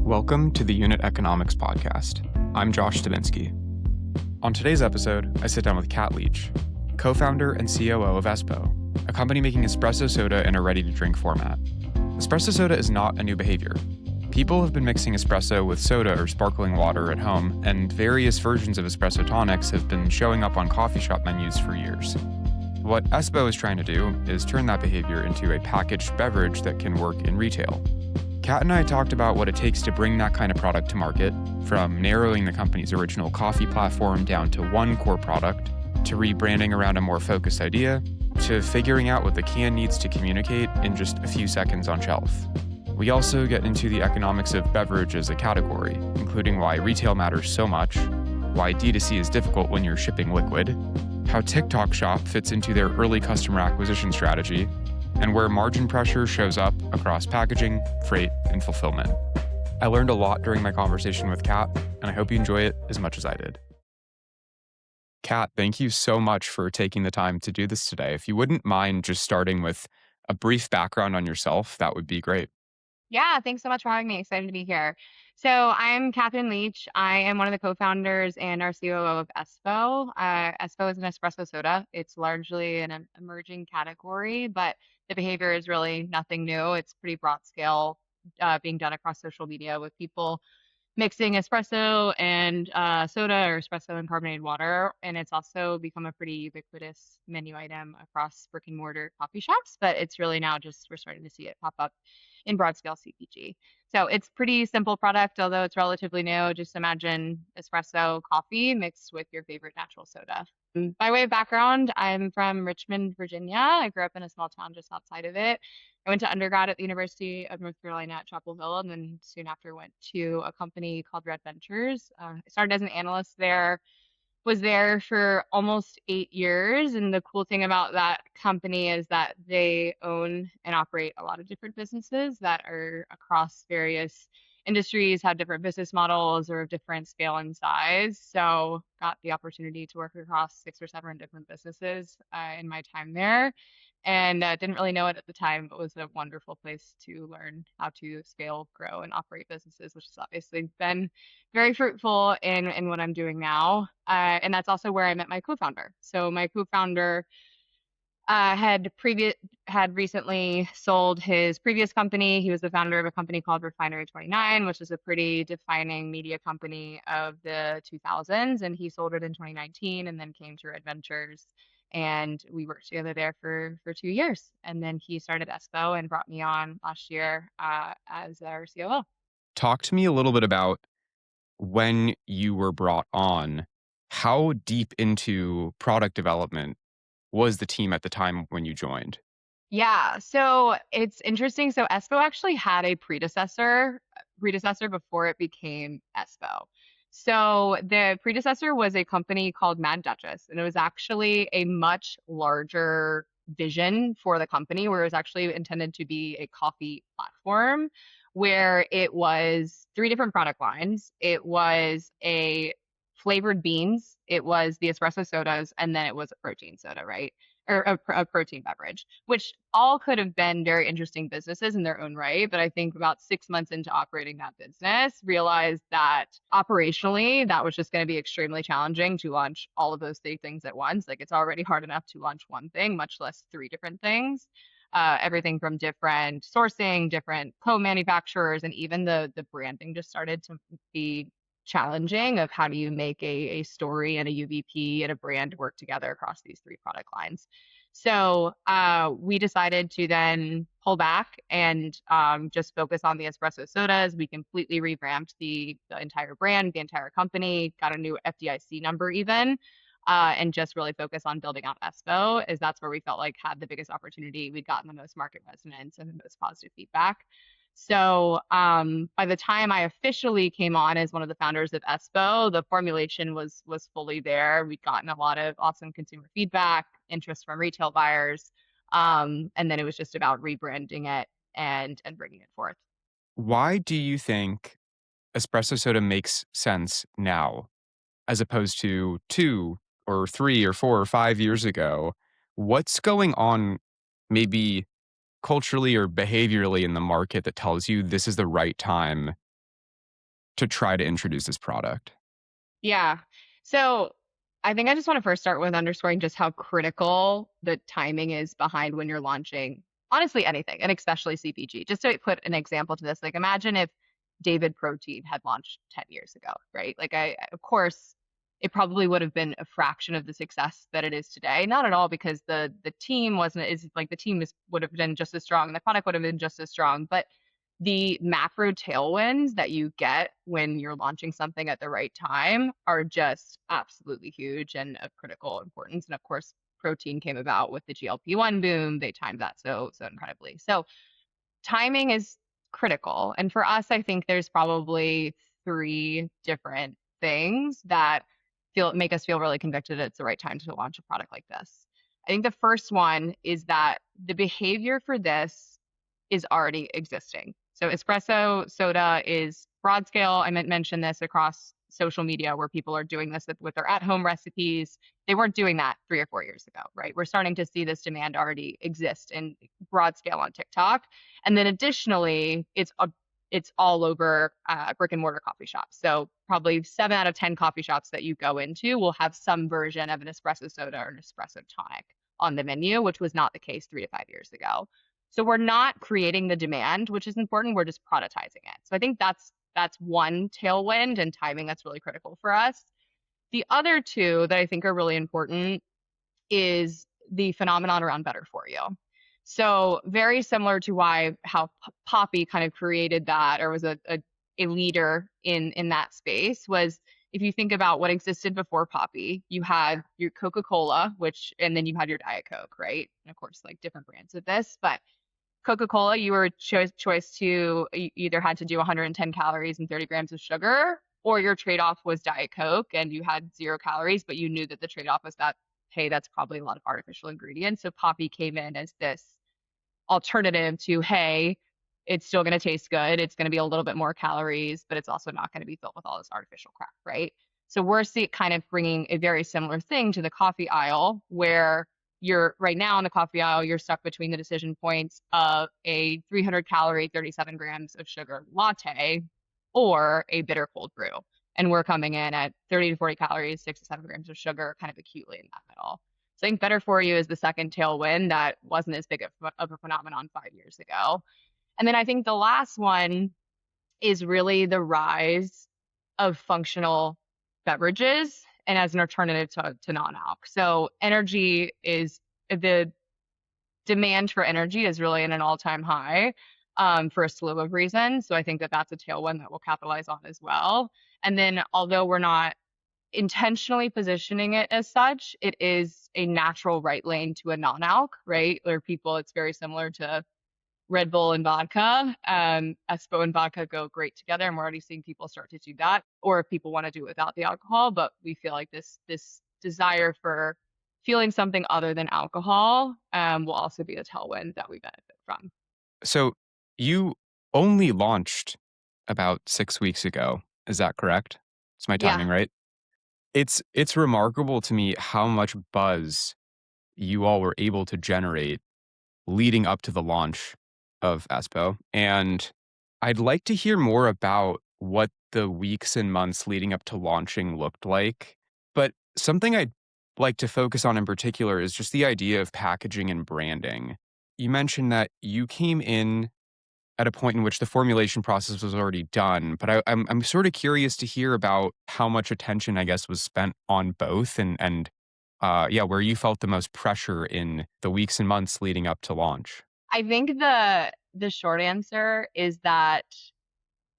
Welcome to the Unit Economics Podcast. I'm Josh Stabinsky. On today's episode, I sit down with Kat Leitch, co-founder and COO of Espo, a company making espresso soda in a ready-to-drink format. Espresso soda is not a new behavior. People have been mixing espresso with soda or sparkling water at home, and various versions of espresso tonics have been showing up on coffee shop menus for years. What Espo is trying to do is turn that behavior into a packaged beverage that can work in retail. Kat and I talked about what it takes to bring that kind of product to market, from narrowing the company's original coffee platform down to one core product, to rebranding around a more focused idea, to figuring out what the can needs to communicate in just a few seconds on shelf. We also get into the economics of beverage as a category, including why retail matters so much, why D2C is difficult when you're shipping liquid, how TikTok Shop fits into their early customer acquisition strategy, and where margin pressure shows up across packaging, freight, and fulfillment. I learned a lot during my conversation with Kat, and I hope you enjoy it as much as I did. Kat, thank you so much for taking the time to do this today. If you wouldn't mind just starting with a brief background on yourself, that would be great. Yeah, thanks so much for having me. Excited to be here. So I'm Katharine Leitch. I am one of the co-founders and our COO of Espo. Espo is an espresso soda. It's largely an emerging category, but the behavior is really nothing new. It's pretty broad scale, being done across social media with people mixing espresso and soda or espresso and carbonated water. And it's also become a pretty ubiquitous menu item across brick and mortar coffee shops, but it's really now just we're starting to see it pop up in broad scale CPG. So it's pretty simple product, although it's relatively new. Just imagine espresso coffee mixed with your favorite natural soda. By way of background, I'm from Richmond, Virginia. I grew up in a small town just outside of it. I went to undergrad at the University of North Carolina at Chapel Hill, and then soon after went to a company called Red Ventures. I started as an analyst there, was there for almost 8 years. And the cool thing about that company is that they own and operate a lot of different businesses that are across various industries, have different business models or of different scale and size. So got the opportunity to work across 6 or 7 different businesses in my time there. And didn't really know it at the time, but was a wonderful place to learn how to scale, grow, and operate businesses, which has obviously been very fruitful in what I'm doing now. And that's also where I met my co-founder. So my co-founder had recently sold his previous company. He was the founder of a company called Refinery 29, which is a pretty defining media company of the 2000s. And he sold it in 2019 and then came to Red Ventures. And we worked together there for 2 years. And then he started Espo and brought me on last year as our COO. Talk to me a little bit about when you were brought on. How deep into product development was the team at the time when you joined? Yeah, so it's interesting. So Espo actually had a predecessor before it became Espo. So the predecessor was a company called Mad Duchess, and it was actually a much larger vision for the company, where it was actually intended to be a coffee platform, where it was 3 different product lines. It was a flavored beans, it was the espresso sodas, and then it was a protein soda, right? Or a protein beverage, which all could have been very interesting businesses in their own right. But I think about 6 months into operating that business, realized that operationally, that was just going to be extremely challenging to launch all of those 3 things at once. Like it's already hard enough to launch one thing, much less 3 different things. Everything from different sourcing, different co-manufacturers, and even the branding just started to be challenging of how do you make a story and a UVP and a brand work together across these 3 product lines. So we decided to then pull back and just focus on the espresso sodas. We completely revamped the entire brand, the entire company, got a new FDIC number even, and just really focus on building out Espo, as that's where we felt like had the biggest opportunity. We'd gotten the most market resonance and the most positive feedback. So by the time I officially came on as one of the founders of Espo, the formulation was fully there. We'd gotten a lot of awesome consumer feedback, interest from retail buyers, and then it was just about rebranding it and bringing it forth. Why do you think espresso soda makes sense now as opposed to 2 or 3 or 4 or 5 years ago? What's going on maybe culturally or behaviorally in the market that tells you this is the right time to try to introduce this product? Yeah. So I think I just want to first start with underscoring just how critical the timing is behind when you're launching, honestly, anything, and especially CPG. Just to put an example to this, like imagine if David Protein had launched 10 years ago, right? Like of course, it probably would have been a fraction of the success that it is today. Not at all because the team wasn't is like the team is would have been just as strong, the product would have been just as strong, but the macro tailwinds that you get when you're launching something at the right time are just absolutely huge and of critical importance. And of course, protein came about with the GLP-1 boom. They timed that so incredibly. So timing is critical. And for us, I think there's probably three different things that feel make us feel really convicted it's the right time to launch a product like this. I think the first one is that the behavior for this is already existing. So espresso soda is broad scale. I mentioned this across social media where people are doing this with their at-home recipes. They weren't doing that 3 or 4 years ago, right? We're starting to see this demand already exist in broad scale on TikTok. And then additionally, it's all over brick and mortar coffee shops. So probably 7 out of 10 coffee shops that you go into will have some version of an espresso soda or an espresso tonic on the menu, which was not the case 3 to 5 years ago. So we're not creating the demand, which is important. We're just prioritizing it. So I think that's one tailwind and timing that's really critical for us. The other two that I think are really important is the phenomenon around better for you. So very similar to how Poppy kind of created that or was a leader in that space was if you think about what existed before Poppy, you had your Coca-Cola, and then you had your Diet Coke, right? And of course, like different brands of this, but Coca-Cola, you were choice to you either had to do 110 calories and 30 grams of sugar, or your trade-off was Diet Coke and you had 0 calories, but you knew that the trade-off was that, hey, that's probably a lot of artificial ingredients. So Poppy came in as this alternative to, hey, it's still going to taste good. It's going to be a little bit more calories, but it's also not going to be filled with all this artificial crap, right? So we're kind of bringing a very similar thing to the coffee aisle where you're right now in the coffee aisle, you're stuck between the decision points of a 300 calorie, 37 grams of sugar latte or a bitter cold brew. And we're coming in at 30 to 40 calories, 6 to 7 grams of sugar, kind of acutely in that middle. So I think better for you is the second tailwind that wasn't as big of a phenomenon 5 years ago. And then I think the last one is really the rise of functional beverages and as an alternative to non-alc. So the demand for energy is really in an all-time high for a slew of reasons. So I think that that's a tailwind that we'll capitalize on as well. And then although we're not intentionally positioning it as such, it is a natural right lane to a non-alc, right? Where it's very similar to Red Bull and vodka. Espo and vodka go great together, and we're already seeing people start to do that. Or if people want to do it without the alcohol, but we feel like this desire for feeling something other than alcohol will also be a tailwind that we benefit from. So you only launched about 6 weeks ago. Is that correct? Is my Yeah. timing right? It's remarkable to me how much buzz you all were able to generate leading up to the launch of Espo. And I'd like to hear more about what the weeks and months leading up to launching looked like. But something I'd like to focus on in particular is just the idea of packaging and branding. You mentioned that you came in at a point in which the formulation process was already done, but I'm sort of curious to hear about how much attention, I guess, was spent on both and yeah, where you felt the most pressure in the weeks and months leading up to launch. I think the short answer is that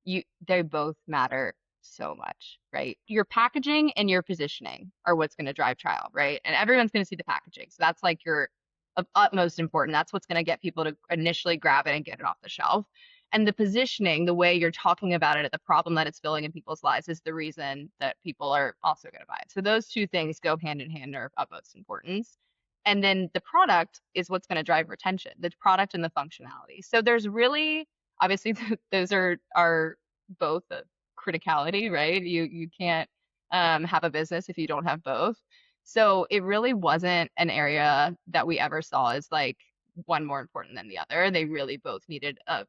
they both matter so much, right? Your packaging and your positioning are what's going to drive trial, right? And everyone's going to see the packaging. So that's like your of utmost important. That's what's going to get people to initially grab it and get it off the shelf. And the positioning, the way you're talking about it, the problem that it's filling in people's lives is the reason that people are also going to buy it. So those two things go hand in hand are of utmost importance. And then the product is what's going to drive retention, the product and the functionality. So there's really, obviously, those are both a criticality, right? You can't have a business if you don't have both. So it really wasn't an area that we ever saw as like one more important than the other. They really both needed of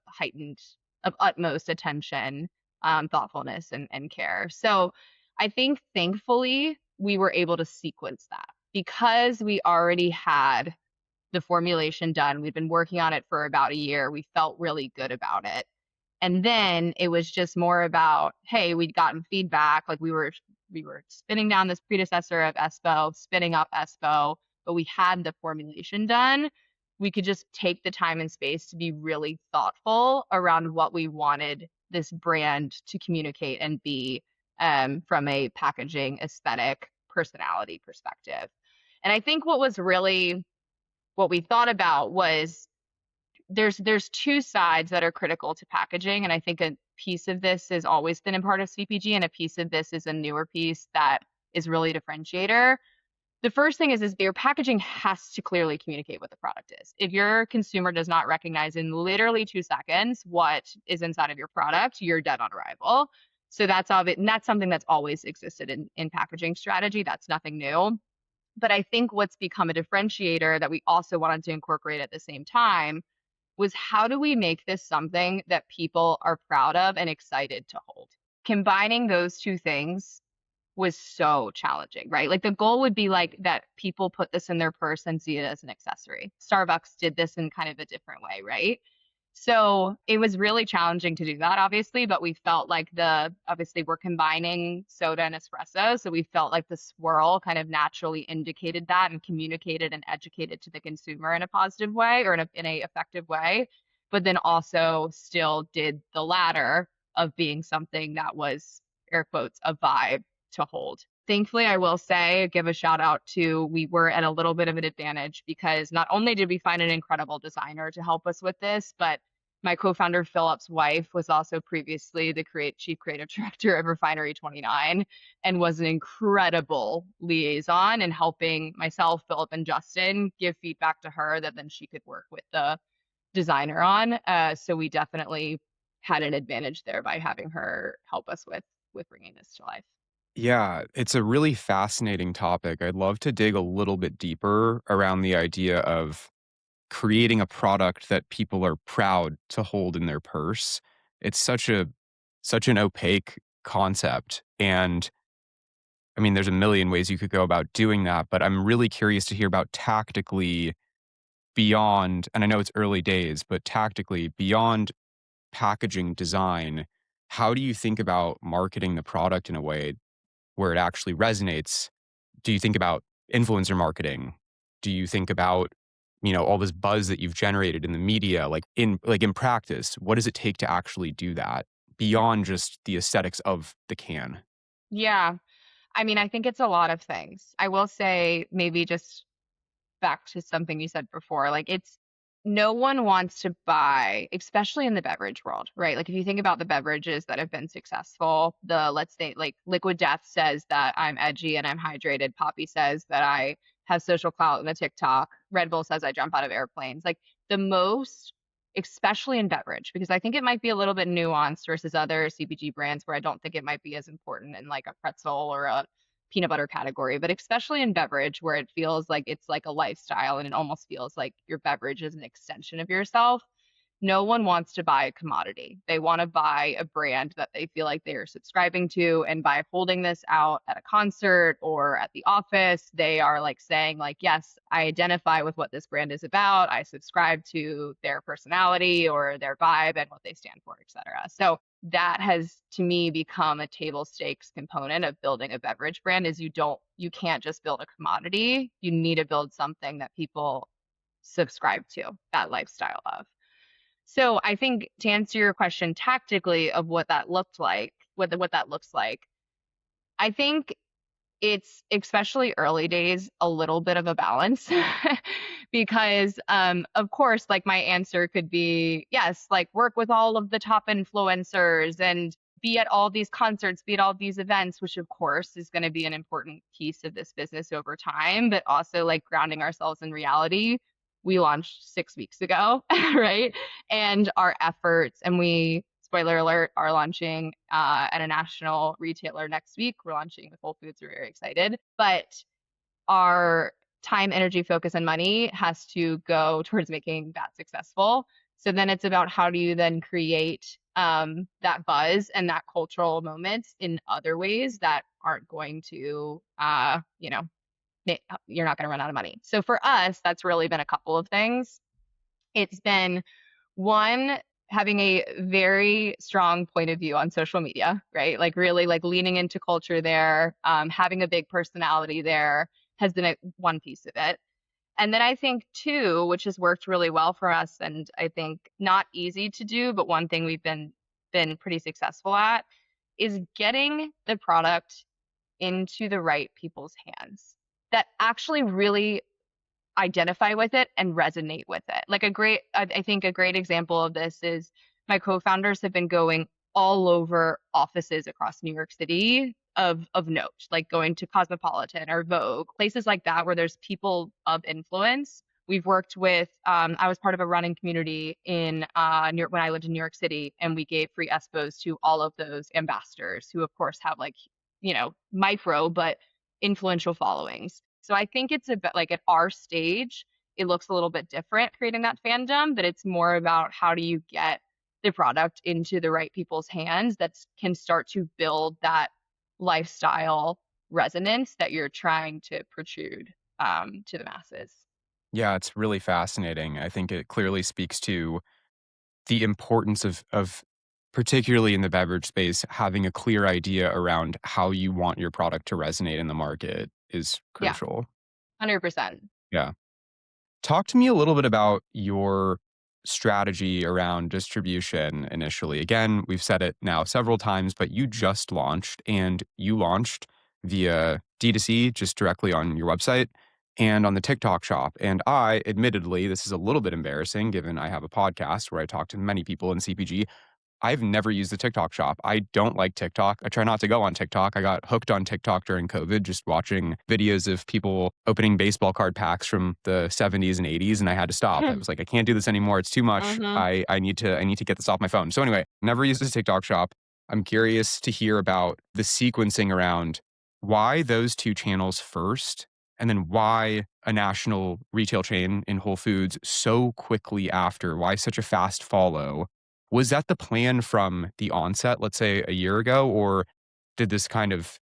utmost attention thoughtfulness and care. So I think thankfully we were able to sequence that because we already had the formulation done. We'd been working on it for about a year. We felt really good about it. And then it was just more about, hey, we'd gotten feedback. Like we were spinning down this predecessor of Espo, spinning up Espo, but we had the formulation done. We could just take the time and space to be really thoughtful around what we wanted this brand to communicate and be from a packaging, aesthetic, personality perspective. And I think what we thought about was there's two sides that are critical to packaging, and I think a piece of this has always been a part of CPG, and a piece of this is a newer piece that is really a differentiator. The first thing is your packaging has to clearly communicate what the product is. If your consumer does not recognize in literally 2 seconds what is inside of your product, you're dead on arrival. So that's obvious, and that's something that's always existed in packaging strategy. That's nothing new. But I think what's become a differentiator that we also wanted to incorporate at the same time was how do we make this something that people are proud of and excited to hold? Combining those two things was so challenging, right? Like the goal would be like that people put this in their purse and see it as an accessory. Starbucks did this in kind of a different way, right? So it was really challenging to do that, obviously, but we felt like obviously we're combining soda and espresso. So we felt like the swirl kind of naturally indicated that and communicated and educated to the consumer in a positive way or in a effective way, but then also still did the latter of being something that was, air quotes, a vibe to hold. Thankfully, I will say, give a shout out to, we were at a little bit of an advantage because not only did we find an incredible designer to help us with this, but my co-founder Philip's wife was also previously the chief creative director of Refinery 29 and was an incredible liaison in helping myself, Philip, and Justin give feedback to her that then she could work with the designer on. So we definitely had an advantage there by having her help us with bringing this to life. Yeah, it's a really fascinating topic. I'd love to dig a little bit deeper around the idea of creating a product that people are proud to hold in their purse. It's such an opaque concept. And I mean, there's a million ways you could go about doing that, but I'm really curious to hear about tactically beyond, and I know it's early days, but tactically beyond packaging design, how do you think about marketing the product in a way where it actually resonates? Do you think about influencer marketing? Do you think about, all this buzz that you've generated in the media, like in practice, what does it take to actually do that beyond just the aesthetics of the can? Yeah. I mean, I think it's a lot of things. I will say maybe just back to something you said before, like it's no one wants to buy, especially in the beverage world, right? Like if you think about the beverages that have been successful, let's say like Liquid Death says that I'm edgy and I'm hydrated. Poppy says that I have social clout in the TikTok. Red Bull says I jump out of airplanes. Like the most, especially in beverage, because I think it might be a little bit nuanced versus other CPG brands where I don't think it might be as important in like a pretzel or a peanut butter category, but especially in beverage where it feels like it's like a lifestyle and it almost feels like your beverage is an extension of yourself. No one wants to buy a commodity. They want to buy a brand that they feel like they are subscribing to. And by holding this out at a concert or at the office, they are like saying, like, yes, I identify with what this brand is about. I subscribe to their personality or their vibe and what they stand for, et cetera. So that has to me become a table stakes component of building a beverage brand is you can't just build a commodity. You need to build something that people subscribe to, that lifestyle of. So I think to answer your question tactically of what that looked like, what that looks like, I think it's especially early days a little bit of a balance because of course like my answer could be yes, like work with all of the top influencers and be at all these concerts, be at all these events, which of course is going to be an important piece of this business over time, but also like grounding ourselves in reality. We launched 6 weeks ago, right? And our efforts, and we, spoiler alert, are launching at a national retailer next week. We're launching with Whole Foods. We're very excited. But our time, energy, focus, and money has to go towards making that successful. So then it's about how do you then create that buzz and that cultural moment in other ways that aren't going to, you're not going to run out of money. So for us, that's really been a couple of things. It's been one, having a very strong point of view on social media, right? Like really like leaning into culture there, having a big personality there has been one piece of it. And then I think two, which has worked really well for us, and I think not easy to do, but one thing we've been pretty successful at is getting the product into the right people's hands that actually really identify with it and resonate with it. Like I think a great example of this is my co-founders have been going all over offices across New York City of note, like going to Cosmopolitan or Vogue, places like that where there's people of influence. We've worked with, I was part of a running community in New York when I lived in New York City, and we gave free Espos to all of those ambassadors who, of course, have like, micro but influential followings. So I think it's about like at our stage, it looks a little bit different creating that fandom, but it's more about how do you get the product into the right people's hands that can start to build that lifestyle resonance that you're trying to protrude to the masses. Yeah, it's really fascinating. I think it clearly speaks to the importance of particularly in the beverage space, having a clear idea around how you want your product to resonate in the market is Yeah, crucial. 100%. Yeah. Talk to me a little bit about your strategy around distribution initially. Again, we've said it now several times, but you just launched and you launched via D2C just directly on your website and on the TikTok shop. And I, admittedly, this is a little bit embarrassing given I have a podcast where I talk to many people in CPG. I've never used the TikTok shop. I don't like TikTok. I try not to go on TikTok. I got hooked on TikTok during COVID, just watching videos of people opening baseball card packs from the 70s and 80s, and I had to stop. I was like, I can't do this anymore. It's too much. Mm-hmm. I need to get this off my phone. So anyway, never used the TikTok shop. I'm curious to hear about the sequencing around why those two channels first, and then why a national retail chain in Whole Foods so quickly after. Why such a fast follow? Was that the plan from the onset, let's say a year ago, or did this kind of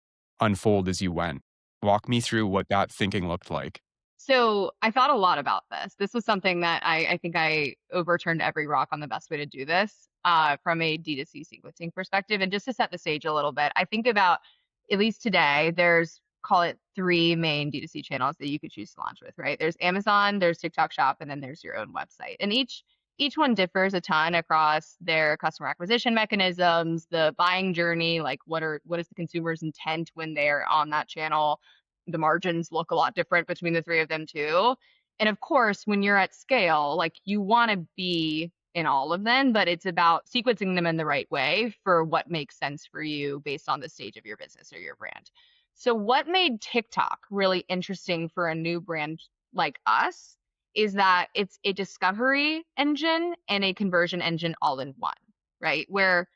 unfold as you went? Walk me through what that thinking looked like. So I thought a lot about this. This was something that I think I overturned every rock on the best way to do this from a D2C sequencing perspective. And just to set the stage a little bit, I think about, at least today, there's call it three main D2C channels that you could choose to launch with, right? There's Amazon, there's TikTok Shop, and then there's your own website. And each one differs a ton across their customer acquisition mechanisms, the buying journey, like what is the consumer's intent when they're on that channel. The margins look a lot different between the three of them too. And of course, when you're at scale, like you want to be in all of them, but it's about sequencing them in the right way for what makes sense for you based on the stage of your business or your brand. So what made TikTok really interesting for a new brand like us is that it's a discovery engine and a conversion engine all in one, right? Where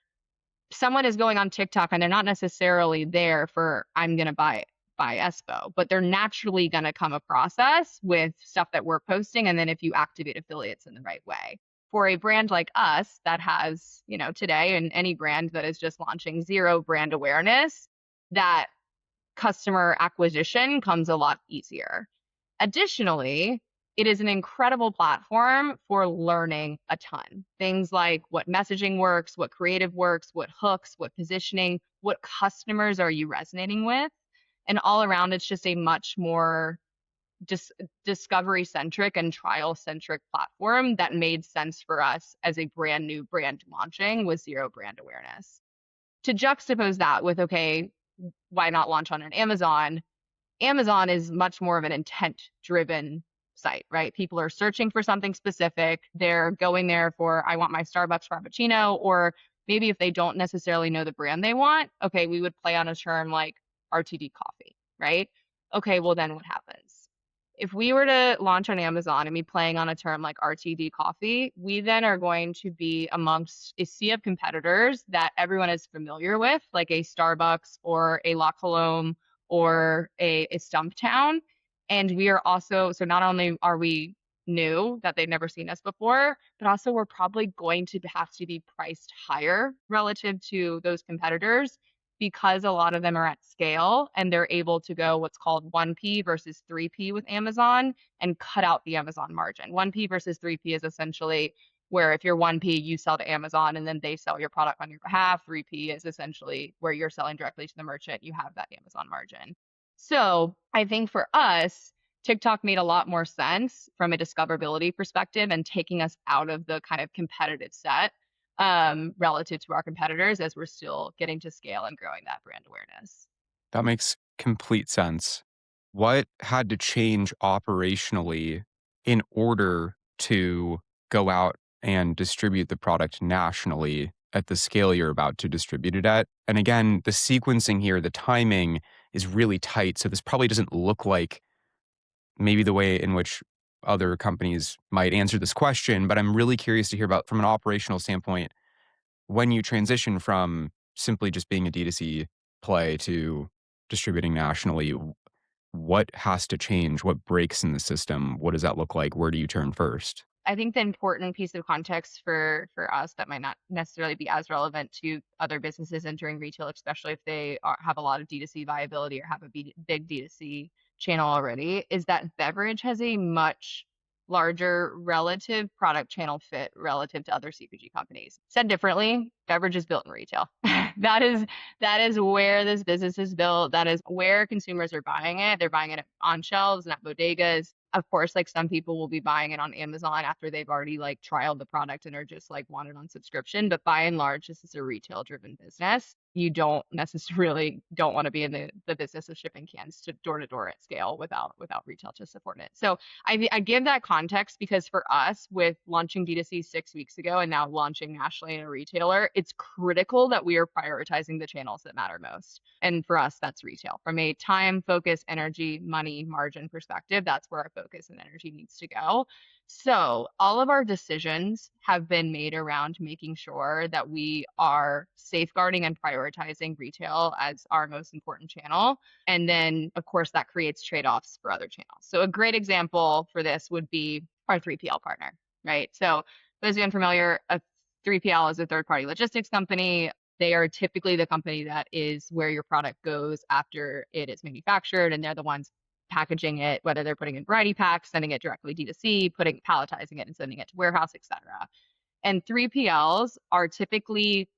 someone is going on TikTok and they're not necessarily there for I'm gonna buy Espo, but they're naturally gonna come across us with stuff that we're posting, and then if you activate affiliates in the right way. For a brand like us that has, today, and any brand that is just launching, zero brand awareness, that customer acquisition comes a lot easier. Additionally, it is an incredible platform for learning a ton. Things like what messaging works, what creative works, what hooks, what positioning, what customers are you resonating with? And all around, it's just a much more discovery centric and trial centric platform that made sense for us as a brand new brand launching with zero brand awareness. To juxtapose that with, okay, why not launch on an Amazon? Amazon is much more of an intent driven site, right? People are searching for something specific. They're going there for, I want my Starbucks Frappuccino, or maybe if they don't necessarily know the brand they want, okay, we would play on a term like RTD coffee, right? Okay, well, then what happens? If we were to launch on Amazon and be playing on a term like RTD coffee, we then are going to be amongst a sea of competitors that everyone is familiar with, like a Starbucks or a La Colombe or a Stumptown. And we are also, so not only are we new that they've never seen us before, but also we're probably going to have to be priced higher relative to those competitors because a lot of them are at scale and they're able to go what's called 1P versus 3P with Amazon and cut out the Amazon margin. 1P versus 3P is essentially where if you're 1P, you sell to Amazon and then they sell your product on your behalf. 3P is essentially where you're selling directly to the merchant. You have that Amazon margin. So I think for us, TikTok made a lot more sense from a discoverability perspective and taking us out of the kind of competitive set relative to our competitors as we're still getting to scale and growing that brand awareness. That makes complete sense. What had to change operationally in order to go out and distribute the product nationally at the scale you're about to distribute it at? And again, the sequencing here, the timing is really tight. So this probably doesn't look like maybe the way in which other companies might answer this question, but I'm really curious to hear about from an operational standpoint, when you transition from simply just being a D2C play to distributing nationally, what has to change? What breaks in the system? What does that look like? Where do you turn first? I think the important piece of context for us that might not necessarily be as relevant to other businesses entering retail, especially if they have a lot of D2C viability or have a big D2C channel already, is that beverage has a much larger relative product channel fit relative to other CPG companies. Said differently, beverage is built in retail. that is that is where this business is built. That is where consumers are buying it. They're buying it on shelves and at bodegas. Of course, like some people will be buying it on Amazon after they've already like trialed the product and are just like want it on subscription. But by and large, this is a retail driven business. You don't necessarily don't want to be in the business of shipping cans to door at scale without retail to support it. So I give that context because for us, with launching D2C 6 weeks ago and now launching nationally in a retailer, it's critical that we are prioritizing the channels that matter most. And for us, that's retail. From a time, focus, energy, money, margin perspective, that's where our focus and energy needs to go. So all of our decisions have been made around making sure that we are safeguarding and prioritizing retail as our most important channel. And then, of course, that creates trade-offs for other channels. So a great example for this would be our 3PL partner, right? So those of you unfamiliar, a 3PL is a third-party logistics company. They are typically the company that is where your product goes after it is manufactured, and they're the ones packaging it, whether they're putting in variety packs, sending it directly D2C, palletizing it and sending it to warehouse, etc. And 3PLs are typically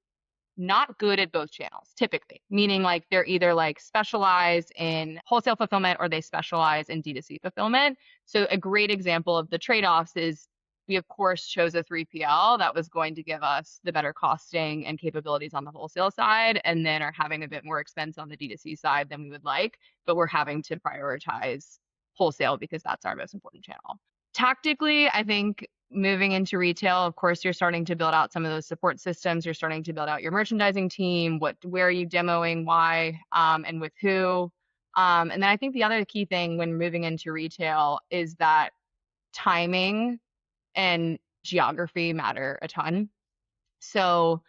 not good at both channels, typically, meaning like they're either like specialized in wholesale fulfillment or they specialize in D2C fulfillment. So a great example of the trade-offs is we of course chose a 3PL that was going to give us the better costing and capabilities on the wholesale side, and then are having a bit more expense on the D2C side than we would like, but we're having to prioritize wholesale because that's our most important channel. Tactically, I think moving into retail, of course, you're starting to build out some of those support systems. You're starting to build out your merchandising team. Where are you demoing, why, and with who? And then I think the other key thing when moving into retail is that timing and geography matter a ton. So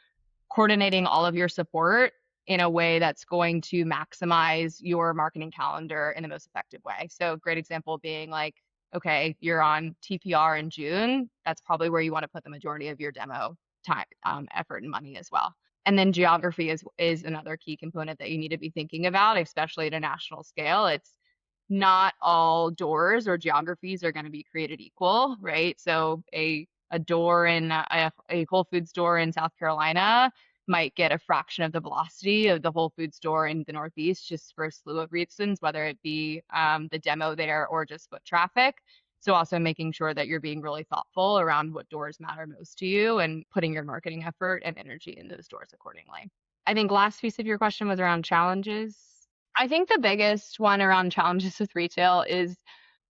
coordinating all of your support in a way that's going to maximize your marketing calendar in the most effective way. So great example being like, okay, you're on TPR in June. That's probably where you want to put the majority of your demo time, effort, and money as well. And then geography is another key component that you need to be thinking about, especially at a national scale. It's not all doors or geographies are going to be created equal, right? So a door in a Whole Foods store in South Carolina might get a fraction of the velocity of the Whole Foods store in the Northeast, just for a slew of reasons, whether it be the demo there or just foot traffic. So also making sure that you're being really thoughtful around what doors matter most to you and putting your marketing effort and energy in those doors accordingly. I think last piece of your question was around challenges. I think the biggest one around challenges with retail is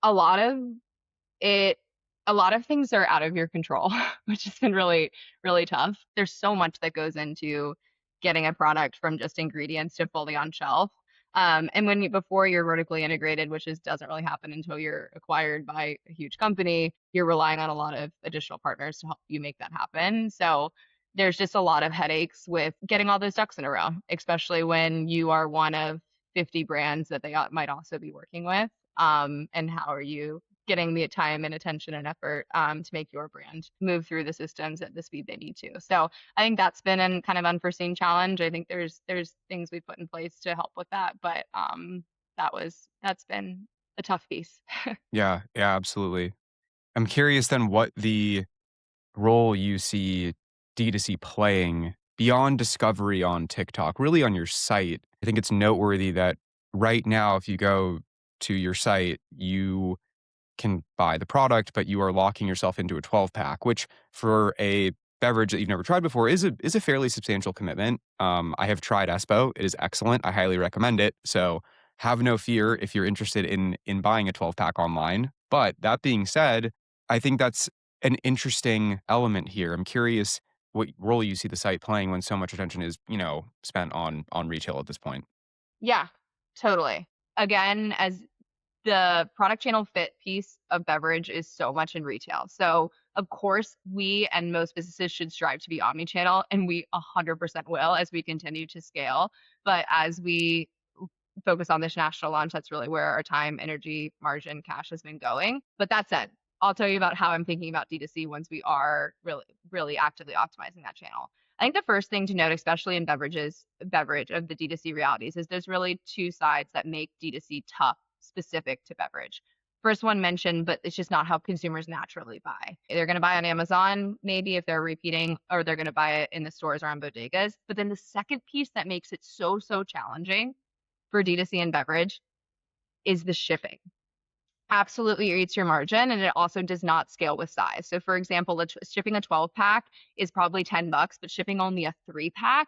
a lot of it, a lot of things are out of your control, which has been really, really tough. There's so much that goes into getting a product from just ingredients to fully on shelf. And before you're vertically integrated, which doesn't really happen until you're acquired by a huge company, you're relying on a lot of additional partners to help you make that happen. So there's just a lot of headaches with getting all those ducks in a row, especially when you are one of 50 brands that they might also be working with. And how are you getting the time and attention and effort to make your brand move through the systems at the speed they need to. So I think that's been an kind of unforeseen challenge. I think there's things we put in place to help with that, but that's been a tough piece. Yeah, yeah, absolutely. I'm curious then what the role you see D2C playing beyond discovery on TikTok, really on your site. I think it's noteworthy that right now, if you go to your site, you can buy the product, but you are locking yourself into a 12 pack, which for a beverage that you've never tried before is a fairly substantial commitment. I have tried Espo. It is excellent. I highly recommend it. So have no fear if you're interested in buying a 12 pack online. But that being said, I think that's an interesting element here. I'm curious what role you see the site playing when so much attention is, spent on retail at this point. Yeah, totally. Again, as the product channel fit piece of beverage is so much in retail. So, of course, we and most businesses should strive to be omni-channel, and we 100% will as we continue to scale. But as we focus on this national launch, that's really where our time, energy, margin, cash has been going. But that said, I'll tell you about how I'm thinking about D2C once we are really, really actively optimizing that channel. I think the first thing to note, especially in beverage of the D2C realities, is there's really two sides that make D2C tough specific to beverage. First one mentioned, but it's just not how consumers naturally buy. They're going to buy on Amazon, maybe if they're repeating, or they're going to buy it in the stores or on bodegas. But then the second piece that makes it so, so challenging for D2C and beverage is the shipping. Absolutely eats your margin, and it also does not scale with size. So for example, shipping a 12 pack is probably $10, but shipping only a 3 pack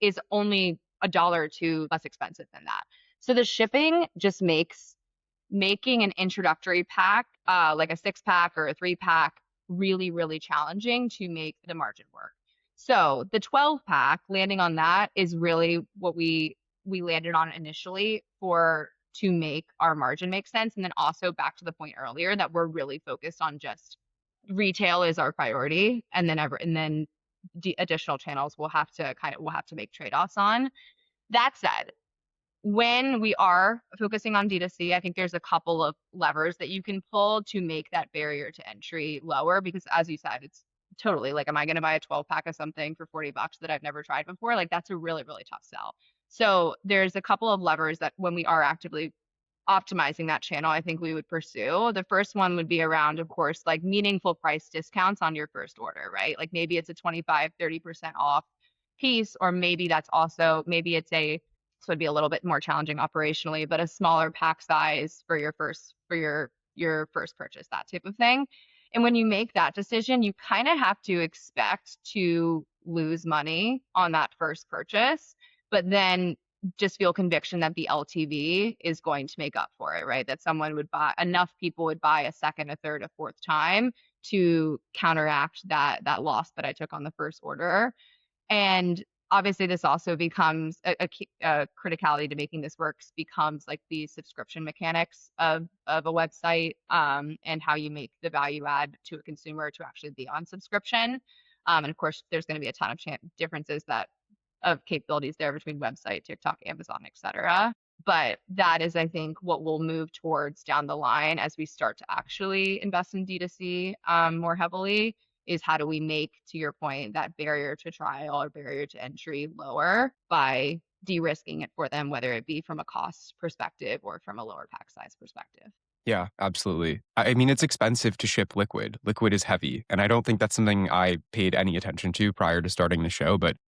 is only $1 or $2 less expensive than that. So the shipping just makes making an introductory pack, like a 6 pack or a 3 pack, really, really challenging to make the margin work. So the 12 pack, landing on that is really what we landed on initially for to make our margin make sense. And then also back to the point earlier that we're really focused on just retail is our priority, and then additional channels we'll have to make trade-offs on. That said, when we are focusing on D2C, I think there's a couple of levers that you can pull to make that barrier to entry lower, because as you said, it's totally like, am I going to buy a 12 pack of something for $40 that I've never tried before? Like that's a really, really tough sell. So there's a couple of levers that when we are actively optimizing that channel, I think we would pursue. The first one would be around, of course, like meaningful price discounts on your first order, right? Like maybe it's a 25, 30% off piece, or maybe maybe it's this would be a little bit more challenging operationally, but a smaller pack size for your first purchase, that type of thing. And when you make that decision, you kind of have to expect to lose money on that first purchase, but then just feel conviction that the LTV is going to make up for it, right? That enough people would buy a second, a third, a fourth time to counteract that loss that I took on the first order. And obviously this also becomes a criticality to making this works becomes like the subscription mechanics of a website, and how you make the value add to a consumer to actually be on subscription. And of course, there's going to be a ton of differences of capabilities there between website, TikTok, Amazon, et cetera. But that is, I think, what we'll move towards down the line as we start to actually invest in D2C more heavily, is how do we make, to your point, that barrier to trial or barrier to entry lower by de-risking it for them, whether it be from a cost perspective or from a lower pack size perspective. Yeah, absolutely. I mean, it's expensive to ship liquid. Liquid is heavy. And I don't think that's something I paid any attention to prior to starting the show, but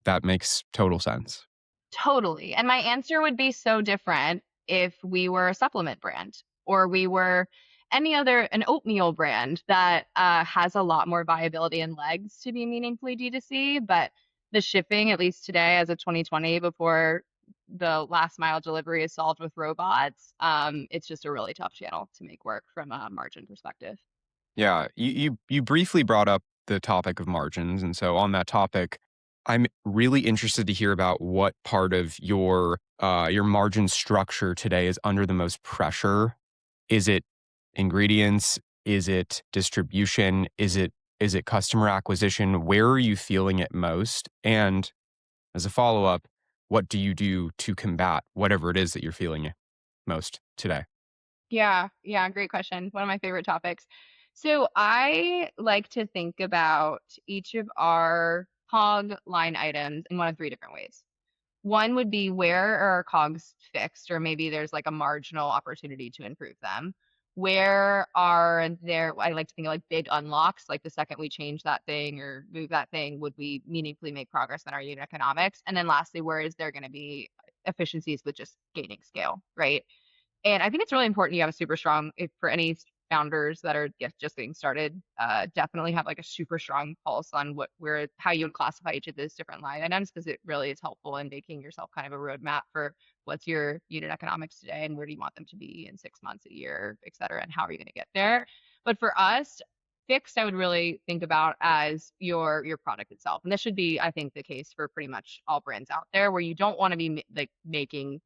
that makes total sense. Totally. And my answer would be so different if we were a supplement brand or we were an oatmeal brand that has a lot more viability and legs to be meaningfully D2C. But the shipping, at least today as of 2020, before the last mile delivery is solved with robots, it's just a really tough channel to make work from a margin perspective. Yeah, you briefly brought up the topic of margins. And so on that topic, I'm really interested to hear about what part of your margin structure today is under the most pressure. Is it ingredients? Is it distribution? Is it customer acquisition? Where are you feeling it most? And as a follow-up, what do you do to combat whatever it is that you're feeling most today? Yeah, great question. One of my favorite topics. So I like to think about each of our COG line items in one of three different ways. One would be where are our COGS fixed, or maybe there's like a marginal opportunity to improve them. Where are there, I like to think of like big unlocks, like the second we change that thing or move that thing, would we meaningfully make progress in our unit economics? And then lastly, where is there going to be efficiencies with just gaining scale, right? And I think it's really important you have a super strong, if for any founders that are just getting started, definitely have like a super strong pulse on how you would classify each of those different line items, because it really is helpful in making yourself kind of a roadmap for what's your unit economics today and where do you want them to be in 6 months, a year, et cetera, and how are you going to get there. But for us, fixed, I would really think about as your product itself. And this should be, I think, the case for pretty much all brands out there, where you don't want to be like making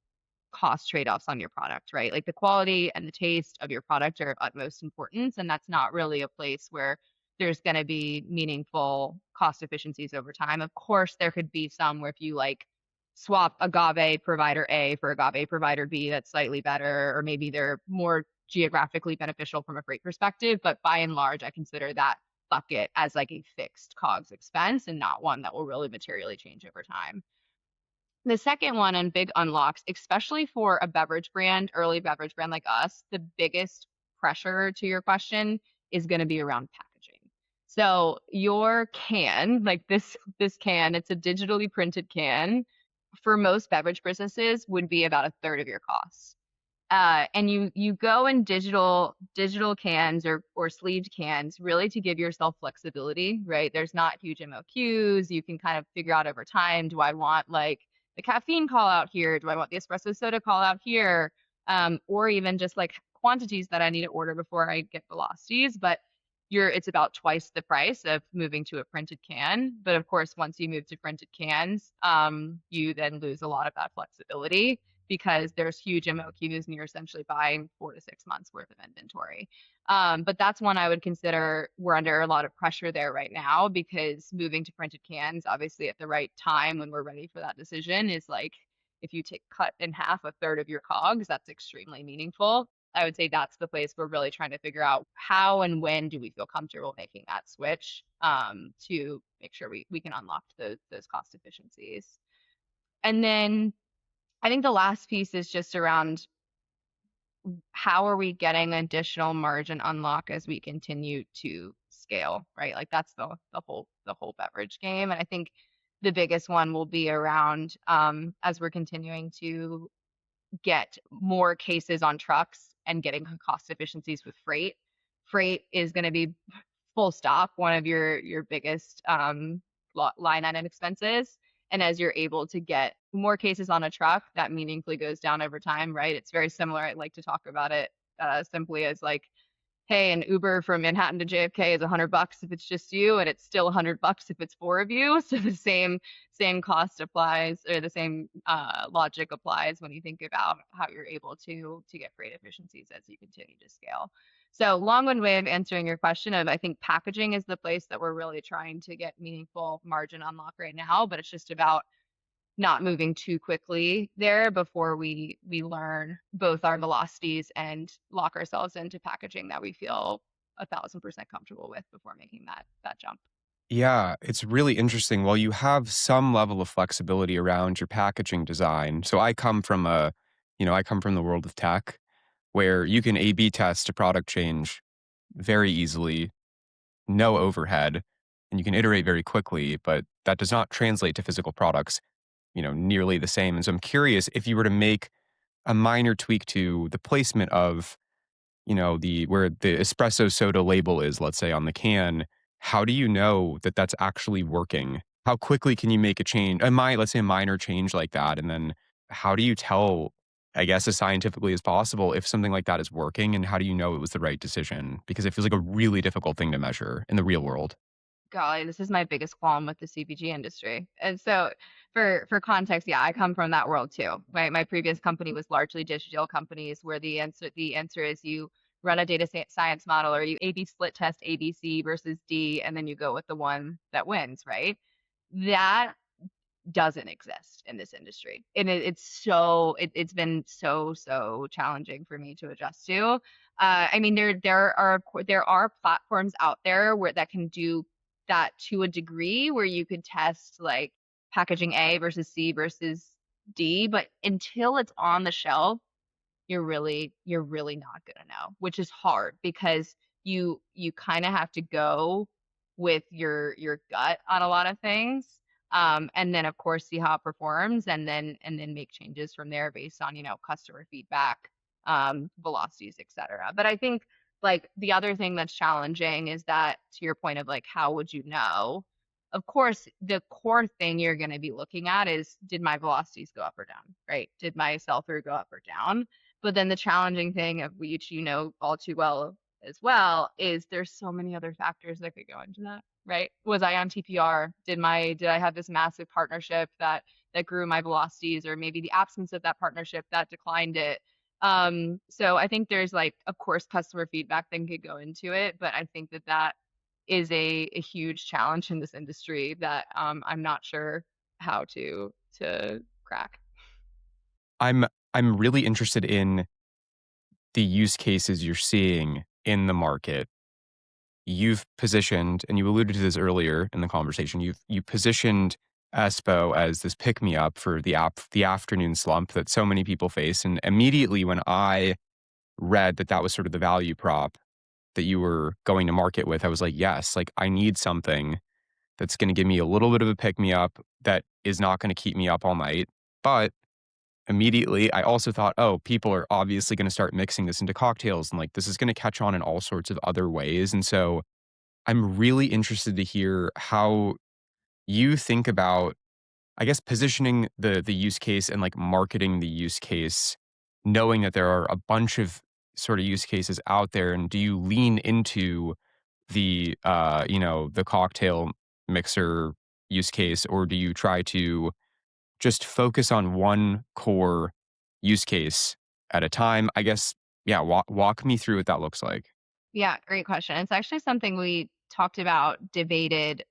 cost trade-offs on your product, right? Like the quality and the taste of your product are of utmost importance, and that's not really a place where there's going to be meaningful cost efficiencies over time. Of course, there could be some where if you like swap agave provider A for agave provider B, that's slightly better, or maybe they're more geographically beneficial from a freight perspective. But by and large, I consider that bucket as like a fixed COGS expense and not one that will really materially change over time. The second one on big unlocks, especially for a beverage brand, early beverage brand like us, the biggest pressure to your question is going to be around packaging. So your can, like this can, it's a digitally printed can, for most beverage businesses would be about a third of your costs. And you go in digital cans or sleeved cans really to give yourself flexibility, right? There's not huge MOQs. You can kind of figure out over time, do I want like the caffeine call out here? Do I want the espresso soda call out here? Or even just like quantities that I need to order before I get velocities. But it's about twice the price of moving to a printed can. But of course, once you move to printed cans, you then lose a lot of that flexibility because there's huge MOQs and you're essentially buying 4 to 6 months worth of inventory. But that's one I would consider. We're under a lot of pressure there right now because moving to printed cans, obviously at the right time when we're ready for that decision, is like if you take cut in half a third of your COGS, that's extremely meaningful. I would say that's the place we're really trying to figure out how and when do we feel comfortable making that switch to make sure we can unlock those cost efficiencies. And then I think the last piece is just around how are we getting additional margin unlock as we continue to scale, right? Like that's the whole beverage game. And I think the biggest one will be around as we're continuing to get more cases on trucks and getting cost efficiencies with freight. Freight is going to be full stop one of your biggest line item expenses. And as you're able to get more cases on a truck, that meaningfully goes down over time, right? It's very similar. I like to talk about it simply as like, hey, an Uber from Manhattan to JFK is $100 if it's just you, and it's still $100 if it's four of you. So the same cost applies, or the same logic applies when you think about how you're able to get freight efficiencies as you continue to scale. So long-winded way of answering your question of I think packaging is the place that we're really trying to get meaningful margin unlock right now, but it's just about not moving too quickly there before we learn both our velocities and lock ourselves into packaging that we feel 1,000% comfortable with before making that jump. Yeah, it's really interesting. Well, you have some level of flexibility around your packaging design. So I come from the world of tech where you can A/B test a product change very easily, no overhead, and you can iterate very quickly, but that does not translate to physical products, nearly the same. And so I'm curious if you were to make a minor tweak to the placement of the where the espresso soda label is, let's say on the can, how do you know that that's actually working? How quickly can you make a change? Let's say a minor change like that, and then how do you tell, I guess, as scientifically as possible if something like that is working, and how do you know it was the right decision? Because it feels like a really difficult thing to measure in the real world. Golly, this is my biggest qualm with the CPG industry. And so for context, yeah, I come from that world too. My previous company was largely digital companies where the answer is you run a data science model or you A/B split test ABC versus D, and then you go with the one that wins, right? That doesn't exist in this industry. And it's been so challenging for me to adjust to. I mean, there are platforms out there where that can do that to a degree where you could test like packaging A versus C versus D, but until it's on the shelf, you're really not gonna know, which is hard because you kind of have to go with your gut on a lot of things. And then of course see how it performs and then make changes from there based on, customer feedback, velocities, etc. But I think like the other thing that's challenging is that to your point of like how would you know? Of course, the core thing you're going to be looking at is did my velocities go up or down, right? Did my sell through go up or down? But then the challenging thing of which you know all too well as well is there's so many other factors that could go into that, right? Was I on TPR? Did I have this massive partnership that grew my velocities, or maybe the absence of that partnership that declined it? So I think there's like, of course, customer feedback then could go into it, but I think that is a huge challenge in this industry that I'm not sure how to crack. I'm I'm really interested in the use cases you're seeing in the market. You've positioned, and you alluded to this earlier in the conversation, you positioned Espo as this pick me up for the afternoon slump that so many people face. And immediately when I read that that was sort of the value prop that you were going to market with, I was like, yes, like I need something that's going to give me a little bit of a pick me up that is not going to keep me up all night. But immediately, I also thought, oh, people are obviously going to start mixing this into cocktails and like this is going to catch on in all sorts of other ways. And so I'm really interested to hear how you think about, I guess, positioning the use case and like marketing the use case, knowing that there are a bunch of sort of use cases out there. And do you lean into the cocktail mixer use case, or do you try to just focus on one core use case at a time? I guess, yeah, walk me through what that looks like. Yeah, great question. It's actually something we talked about, debated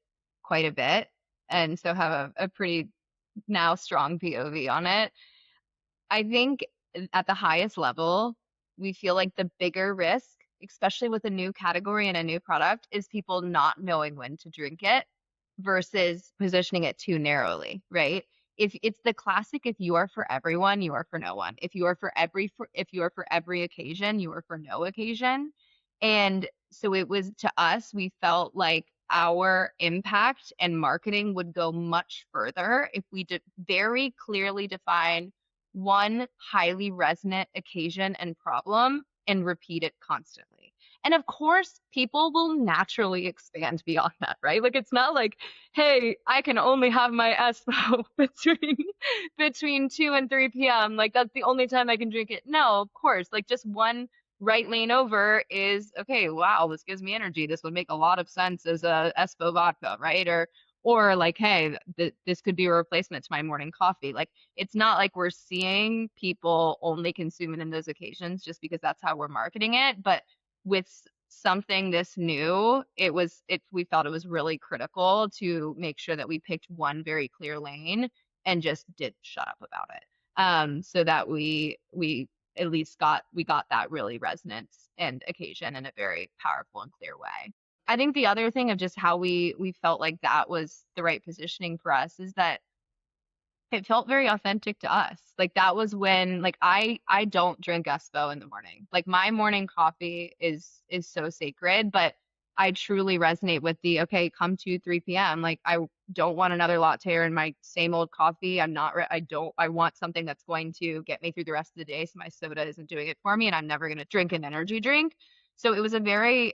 quite a bit, and so have a pretty now strong POV on it. I think at the highest level, we feel like the bigger risk, especially with a new category and a new product, is people not knowing when to drink it versus positioning it too narrowly, right? If it's the classic, if you are for everyone, you are for no one. If you are for every occasion, you are for no occasion. And so it was to us, we felt like our impact and marketing would go much further if we did very clearly define one highly resonant occasion and problem and repeat it constantly. And of course, people will naturally expand beyond that, right? Like it's not like, hey, I can only have my Espo between 2 and 3 p.m. Like that's the only time I can drink it. No, of course, like just one right lane over is okay, wow, this gives me energy. This would make a lot of sense as a Espo vodka, right? Or like, hey, this could be a replacement to my morning coffee. Like it's not like we're seeing people only consume it in those occasions just because that's how we're marketing it. But with something this new, we felt it was really critical to make sure that we picked one very clear lane and just did shut up about it. So that we at least got that really resonance and occasion in a very powerful and clear way. I think the other thing of just how we felt like that was the right positioning for us is that it felt very authentic to us. Like that was when like I don't drink Espo in the morning. Like my morning coffee is so sacred, but I truly resonate with the okay, come 2, 3 p.m. Like I don't want another latte or in my same old coffee. I want something that's going to get me through the rest of the day so my soda isn't doing it for me and I'm never going to drink an energy drink. So it was and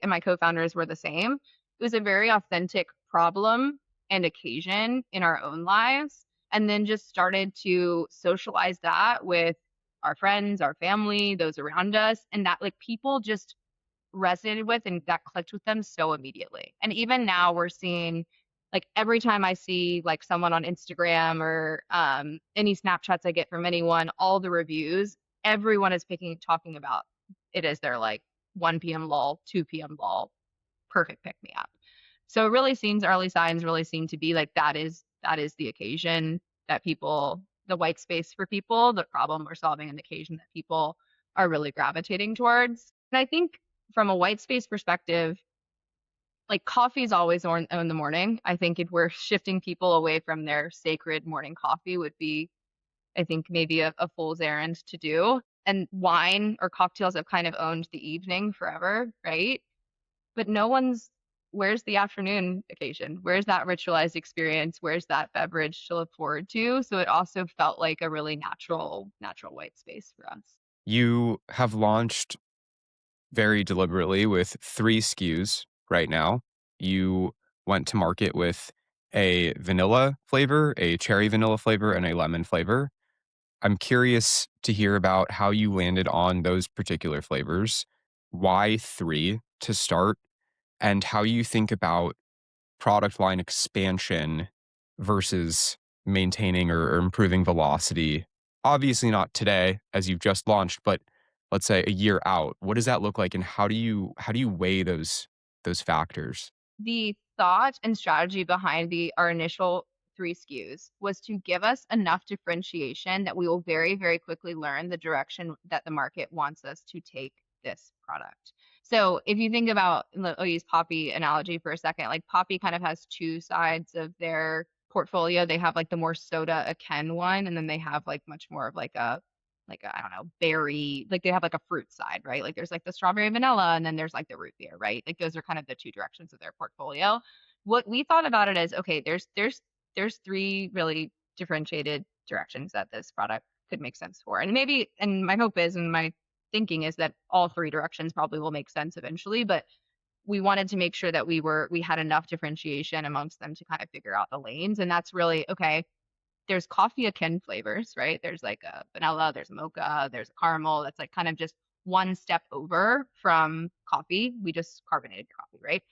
my co-founders were the same. It was a very authentic problem and occasion in our own lives and then just started to socialize that with our friends, our family, those around us, and that like people just resonated with and that clicked with them so immediately. And even now we're seeing like every time I see like someone on Instagram or any Snapchats I get from anyone, all the reviews, everyone is talking about it as their like 1 p.m. lull, 2 p.m. lull, perfect pick me up. So it really seems early signs really seem to be like that is the occasion that people, the white space for people, the problem we're solving, and the occasion that people are really gravitating towards. And I think from a white space perspective, like coffee is always on in the morning. I think if we're shifting people away from their sacred morning coffee would be, I think, maybe a fool's errand to do. And wine or cocktails have kind of owned the evening forever, right? But no one's, where's the afternoon occasion? Where's that ritualized experience? Where's that beverage to look forward to? So it also felt like a really natural white space for us. You have launched very deliberately with 3 SKUs right now. You went to market with a vanilla flavor, a cherry vanilla flavor, and a lemon flavor. I'm curious to hear about how you landed on those particular flavors, why 3 to start, and how you think about product line expansion versus maintaining or improving velocity. Obviously not today as you've just launched, but let's say a year out. What does that look like and how do you weigh those factors? The thought and strategy behind our initial 3 SKUs was to give us enough differentiation that we will very, very quickly learn the direction that the market wants us to take this product. So if you think about, I'll use Poppy analogy for a second. Like Poppy kind of has two sides of their portfolio. They have like the more soda akin one, and then they have like much more of I don't know, berry, like they have like a fruit side, right? Like there's like the strawberry vanilla and then there's like the root beer, right? Like those are kind of the two directions of their portfolio. What we thought about it is, okay, there's 3 really differentiated directions that this product could make sense for. And maybe, and my hope is, and my thinking is that all 3 directions probably will make sense eventually, but we wanted to make sure that we had enough differentiation amongst them to kind of figure out the lanes. And that's really, okay, there's coffee akin flavors, right? There's like a vanilla, there's a mocha, there's a caramel. That's like kind of just one step over from coffee. We just carbonated coffee, right?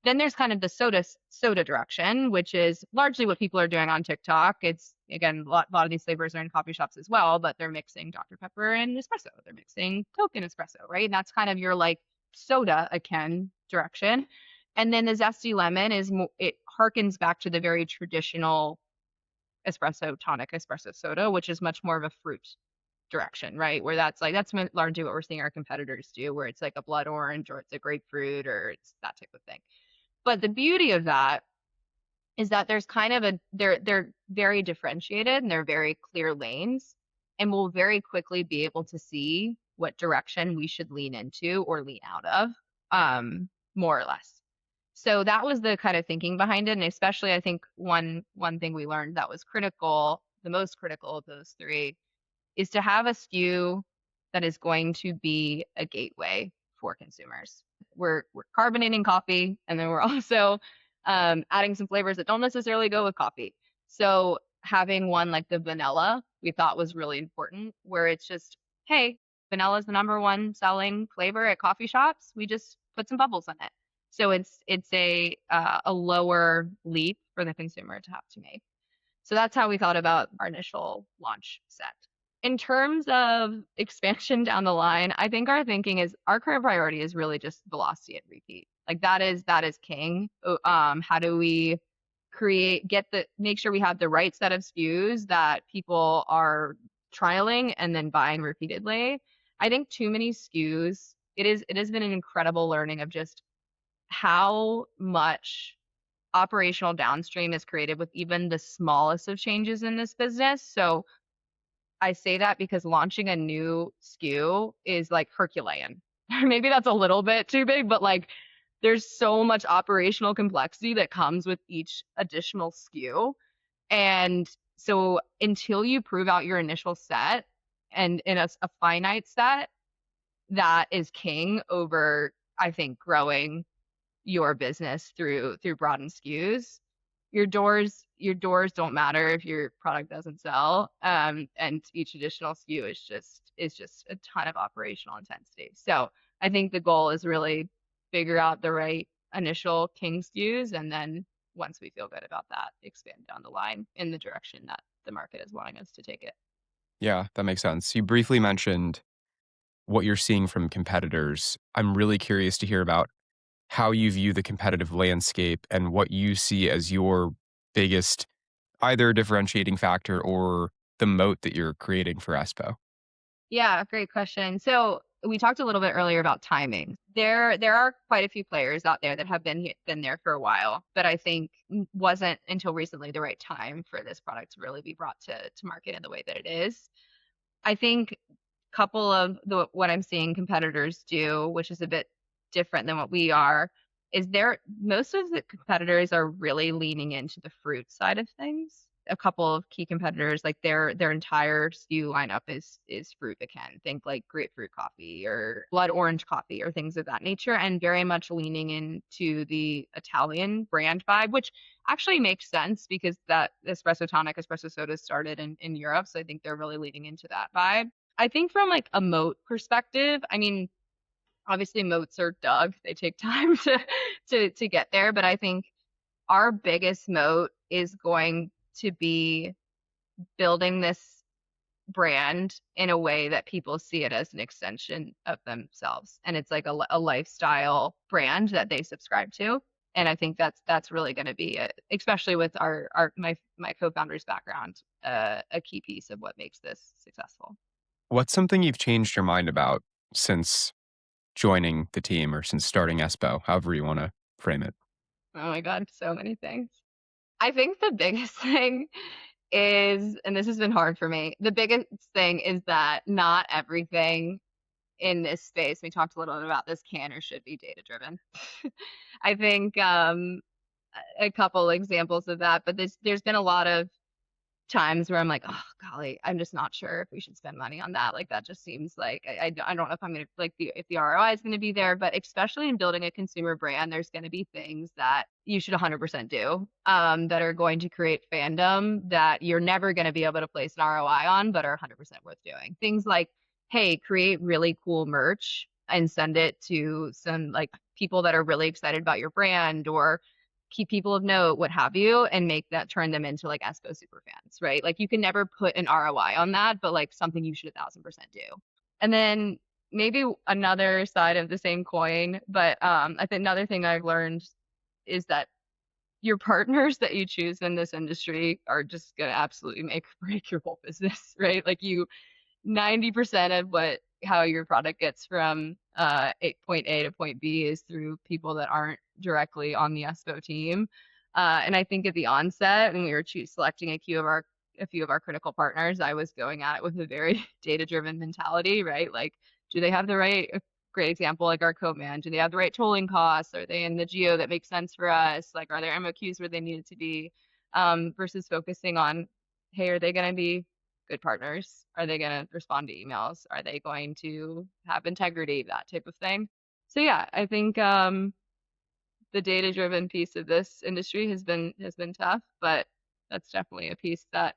Then there's kind of the soda direction, which is largely what people are doing on TikTok. It's again, a lot of these flavors are in coffee shops as well, but they're mixing Dr. Pepper and espresso. They're mixing Coke and espresso, right? And that's kind of your like soda akin direction. And then the zesty lemon it harkens back to the very traditional espresso tonic, espresso soda, which is much more of a fruit direction, right? Where that's largely what we're seeing our competitors do, where it's like a blood orange or it's a grapefruit or it's that type of thing. But the beauty of that is that there's kind of they're very differentiated and they're very clear lanes, and we'll very quickly be able to see what direction we should lean into or lean out of, more or less. So that was the kind of thinking behind it. And especially I think one thing we learned that was critical, the most critical of those 3, is to have a SKU that is going to be a gateway for consumers. We're carbonating coffee, and then we're also adding some flavors that don't necessarily go with coffee. So having one like the vanilla, we thought was really important, where it's just, hey, vanilla is the #1 selling flavor at coffee shops. We just put some bubbles in it. So it's a lower leap for the consumer to have to make. So that's how we thought about our initial launch set. In terms of expansion down the line, I think our thinking is our current priority is really just velocity and repeat. Like that is king. How do we make sure we have the right set of SKUs that people are trialing and then buying repeatedly? I think too many SKUs, it has been an incredible learning of just how much operational downstream is created with even the smallest of changes in this business. So I say that because launching a new SKU is like Herculean. Maybe that's a little bit too big, but like there's so much operational complexity that comes with each additional SKU. And so until you prove out your initial set and in a finite set, that is king over, I think, growing your business through broadened SKUs. Your doors don't matter if your product doesn't sell. And each additional SKU is just a ton of operational intensity. So I think the goal is really figure out the right initial king SKUs, and then once we feel good about that, expand down the line in the direction that the market is wanting us to take it. Yeah, that makes sense. You briefly mentioned what you're seeing from competitors. I'm really curious to hear about how you view the competitive landscape and what you see as your biggest either a differentiating factor or the moat that you're creating for Espo? Yeah, great question. So we talked a little bit earlier about timing. There are quite a few players out there that have been there for a while, but I think wasn't until recently the right time for this product to really be brought to market in the way that it is. I think couple of what I'm seeing competitors do, which is a bit different than what we are, is most of the competitors are really leaning into the fruit side of things. A couple of key competitors, like their entire SKU lineup is fruit again. Think like grapefruit coffee or blood orange coffee or things of that nature, and very much leaning into the Italian brand vibe, which actually makes sense because that espresso tonic, espresso soda started in Europe. So I think they're really leaning into that vibe. I think from like a moat perspective, I mean, obviously moats are dug. They take time to get there, but I think our biggest moat is going to be building this brand in a way that people see it as an extension of themselves. And it's like a lifestyle brand that they subscribe to. And I think that's really going to be especially with my co-founder's background, a key piece of what makes this successful. What's something you've changed your mind about since joining the team or since starting Espo, however you want to frame it? Oh my God, so many things. I think the biggest thing is, and this has been hard for me, the biggest thing is that not everything in this space, we talked a little bit about this, can or should be data driven. I think a couple examples of that, but there's been a lot of times where I'm like, oh golly, I'm just not sure if we should spend money on that. Like that just seems like I don't know if I'm gonna like if the ROI is gonna be there, but especially in building a consumer brand, there's gonna be things that you should 100% do that are going to create fandom that you're never gonna be able to place an ROI on, but are 100% worth doing. Things like, hey, create really cool merch and send it to some like people that are really excited about your brand or key people of note, what have you, and turn them into like Espo super fans, right? Like you can never put an ROI on that, but like something you should 1,000% do. And then maybe another side of the same coin, but I think another thing I've learned is that your partners that you choose in this industry are just gonna absolutely make or break your whole business, right? Like 90% of how your product gets from point A to point B is through people that aren't directly on the Espo team. And I think at the onset, when we were selecting a few of our critical partners, I was going at it with a very data-driven mentality, right? Like, do they have the right? A great example, like our co-man, do they have the right tolling costs? Are they in the geo that makes sense for us? Like, are there MOQs where they needed to be? Versus focusing on, hey, are they going to be good partners? Are they going to respond to emails? Are they going to have integrity? That type of thing. So yeah, I think the data-driven piece of this industry has been tough, but that's definitely a piece that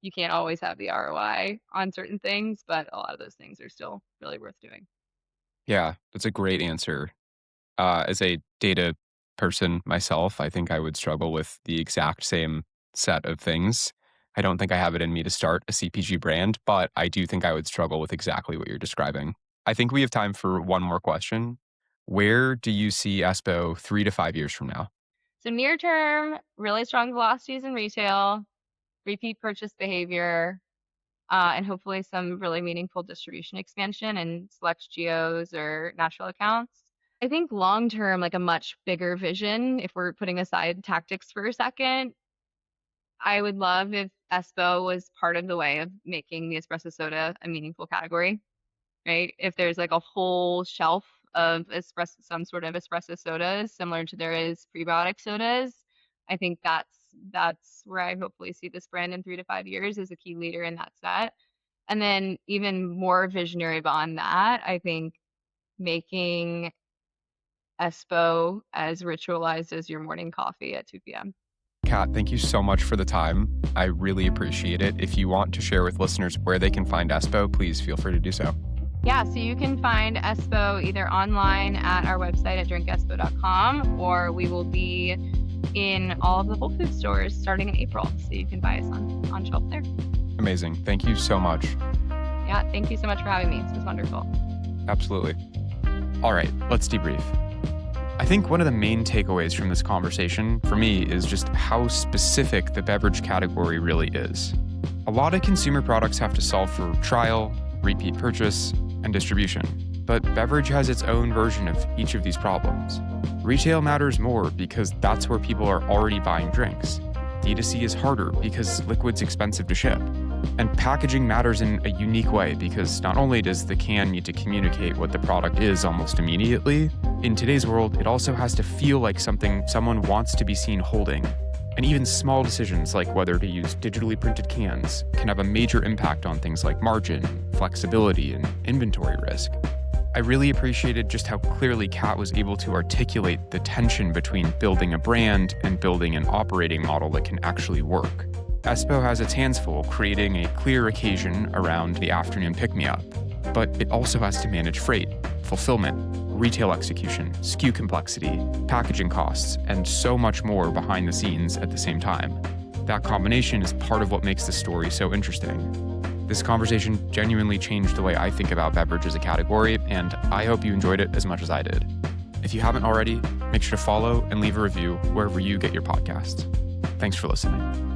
you can't always have the ROI on certain things, but a lot of those things are still really worth doing. Yeah, that's a great answer. As a data person myself, I think I would struggle with the exact same set of things. I don't think I have it in me to start a CPG brand, but I do think I would struggle with exactly what you're describing. I think we have time for one more question. Where do you see Espo 3 to 5 years from now? So near term, really strong velocities in retail, repeat purchase behavior, and hopefully some really meaningful distribution expansion in select geos or natural accounts. I think long term, like a much bigger vision, if we're putting aside tactics for a second, I would love if Espo was part of the way of making the espresso soda a meaningful category, right? If there's like a whole shelf of some sort of espresso sodas, similar to there is prebiotic sodas, I think that's where I hopefully see this brand in 3 to 5 years as a key leader in that set. And then even more visionary beyond that, I think making Espo as ritualized as your morning coffee at 2 p.m. Kat, thank you so much for the time. I really appreciate it. If you want to share with listeners where they can find Espo, please feel free to do so. Yeah, so you can find Espo either online at our website at drinkespo.com, or we will be in all of the Whole Foods stores starting in April. So you can buy us on shelf there. Amazing. Thank you so much. Yeah, thank you so much for having me. This was wonderful. Absolutely. All right, let's debrief. I think one of the main takeaways from this conversation for me is just how specific the beverage category really is. A lot of consumer products have to solve for trial, repeat purchase, and distribution, but beverage has its own version of each of these problems. Retail matters more because that's where people are already buying drinks. D2C is harder because liquid's expensive to ship. And packaging matters in a unique way because not only does the can need to communicate what the product is almost immediately, in today's world, it also has to feel like something someone wants to be seen holding. And even small decisions like whether to use digitally printed cans can have a major impact on things like margin, flexibility, and inventory risk. I really appreciated just how clearly Kat was able to articulate the tension between building a brand and building an operating model that can actually work. Espo has its hands full creating a clear occasion around the afternoon pick-me-up, but it also has to manage freight, fulfillment, retail execution, SKU complexity, packaging costs, and so much more behind the scenes at the same time. That combination is part of what makes the story so interesting. This conversation genuinely changed the way I think about beverage as a category, and I hope you enjoyed it as much as I did. If you haven't already, make sure to follow and leave a review wherever you get your podcasts. Thanks for listening.